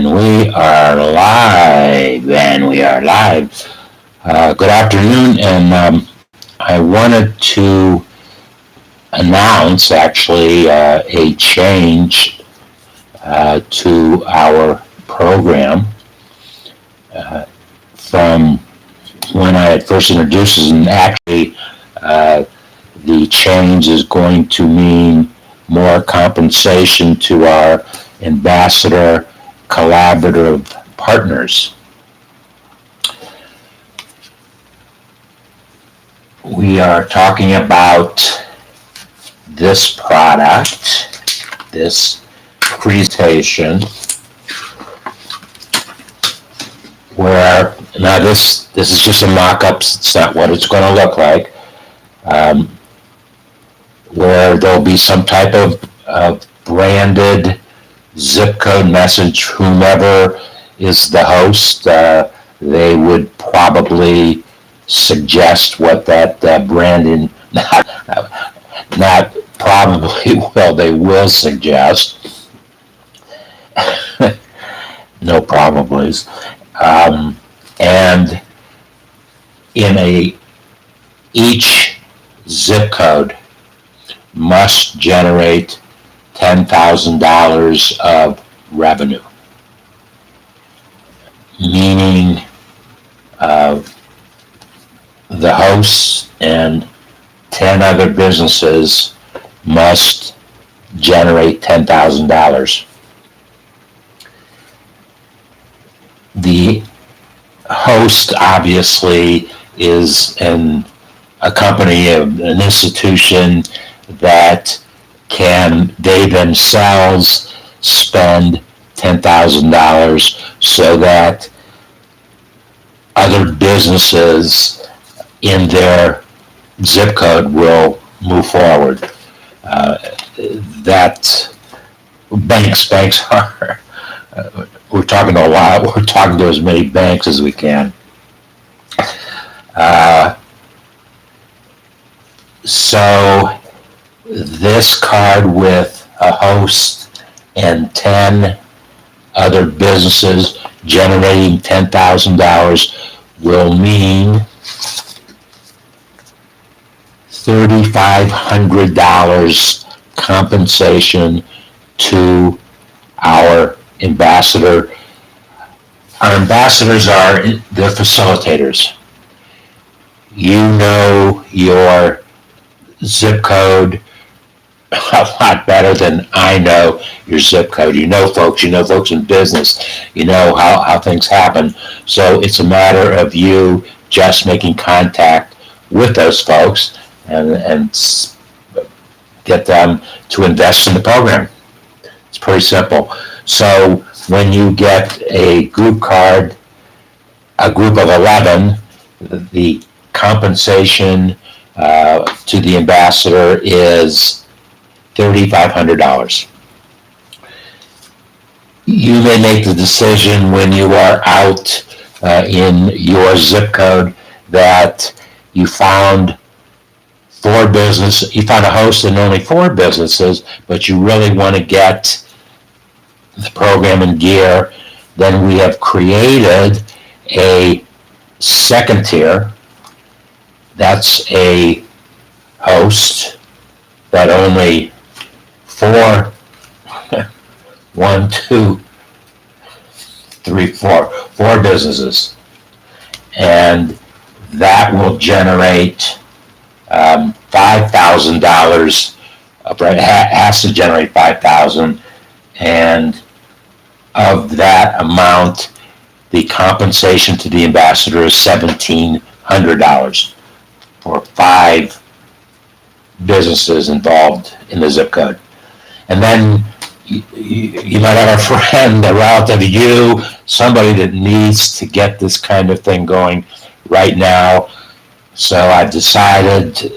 And we are live, good afternoon, and I wanted to announce actually a change to our program from when I had first introduced it, and actually the change is going to mean more compensation to our ambassador collaborative partners. We are talking about this product, this presentation, where now this is just a mock-up. It's not what it's going to look like. Where there'll be some type of branded zip code message. Whomever is the host, they would probably suggest what that branding, not probably, well, they will suggest. No probablys. And in each zip code must generate $10,000 of revenue, meaning the hosts and 10 other businesses must generate $10,000. The host obviously is a company, an institution that they themselves spend $10,000 so that other businesses in their zip code will move forward. That banks are, we're talking to a lot, we're talking to as many banks as we can. So this card with a host and 10 other businesses generating $10,000 will mean $3,500 compensation to our ambassador. Our ambassadors are the facilitators. You know your zip code a lot better than I know your zip code. You know folks in business, you know how things happen. So it's a matter of you just making contact with those folks and get them to invest in the program. It's pretty simple. So when you get a group card, a group of 11, the compensation to the ambassador is $3,500. You may make the decision when you are out in your zip code that you found you found a host in only 4 businesses, but you really want to get the program in gear. Then we have created a second tier. That's a host that only 4 businesses, and that will generate $5,000. Has to generate $5,000, and of that amount, the compensation to the ambassador is $1,700 for 5 businesses involved in the zip code. And then you might have a friend, a relative, somebody that needs to get this kind of thing going right now. So I've decided,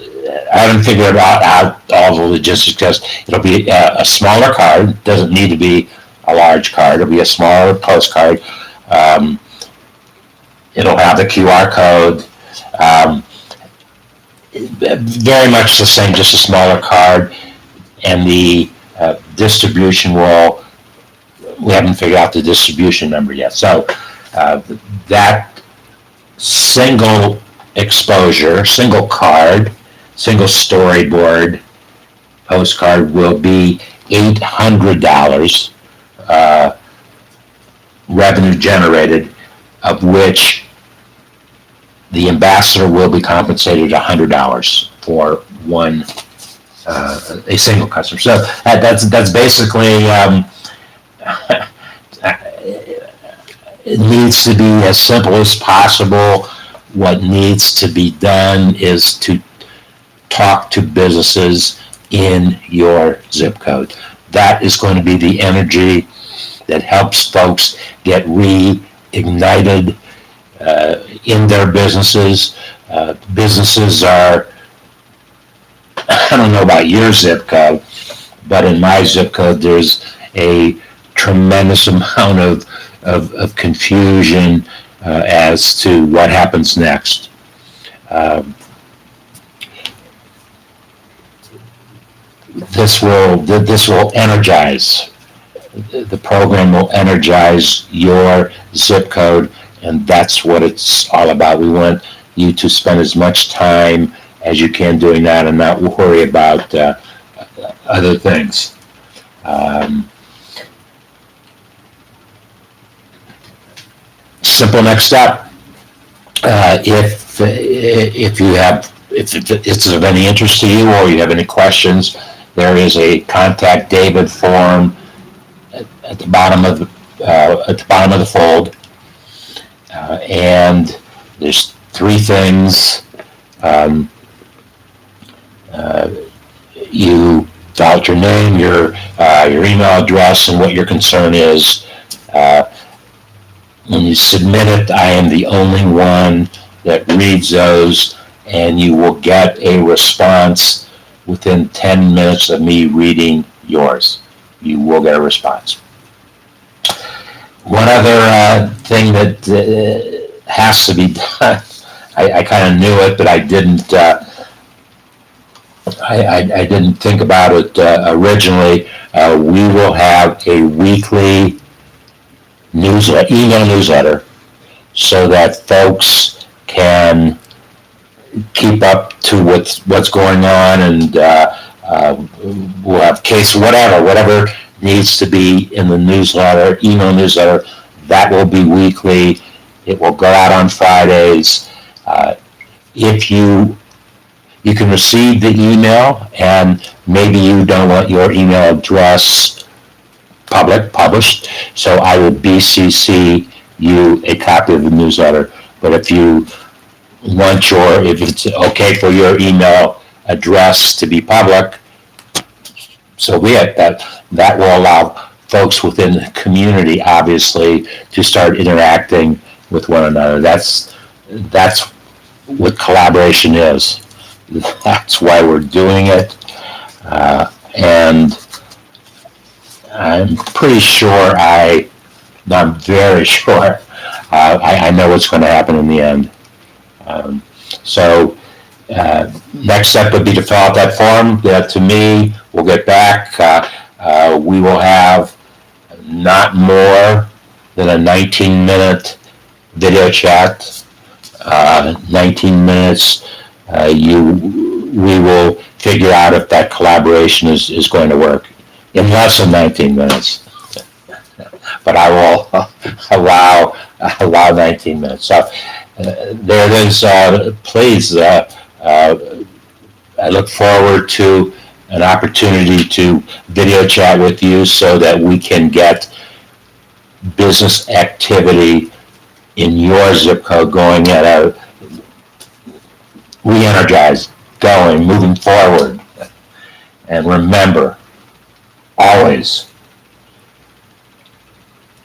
I haven't figured out all the logistics, because it'll be a smaller card. It doesn't need to be a large card. It'll be a smaller postcard. It'll have the QR code. Very much the same, just a smaller card, and the distribution will we haven't figured out the distribution number yet. So that single exposure, single card, single storyboard postcard will be $800 revenue generated, of which the ambassador will be compensated $100 for one a single customer. So that's basically it needs to be as simple as possible. What needs to be done is to talk to businesses in your zip code. That is going to be the energy that helps folks get reignited in their businesses. Businesses are, I don't know about your zip code, but in my zip code, there's a tremendous amount of confusion as to what happens next. This will energize. The program will energize your zip code, and that's what it's all about. We want you to spend as much time as you can doing that and not worry about other things. Simple next step. If it's of any interest to you or you have any questions, there is a Contact David form at the bottom of the fold, and there's three things. You fill out your name, your email address, and what your concern is. When you submit it, I am the only one that reads those, and you will get a response within 10 minutes of me reading yours. You will get a response. One other thing that has to be done, I kind of knew it, but I didn't think about it originally. We will have a weekly email newsletter, so that folks can keep up to what's going on, and we'll have case whatever needs to be in the email newsletter. That will be weekly. It will go out on Fridays. If you can receive the email, and maybe you don't want your email address published, so I would BCC you a copy of the newsletter. But if you want if it's okay for your email address to be public, so be it. That will allow folks within the community, obviously, to start interacting with one another. That's what collaboration is. That's why we're doing it, and I'm pretty sure I'm very sure I know what's going to happen in the end. So next step would be to fill out that form, get it to me. We'll get back. We will have not more than a 19-minute video chat. 19 minutes. We will figure out if that collaboration is going to work in less than 19 minutes. But I will allow 19 minutes. So there it is. Please, I look forward to an opportunity to video chat with you so that we can get business activity in your zip code going at a re-energized, moving forward. And remember, always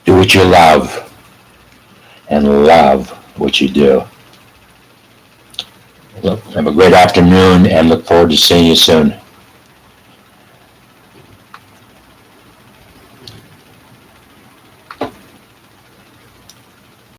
do what you love and love what you do. Look, have a great afternoon and look forward to seeing you soon.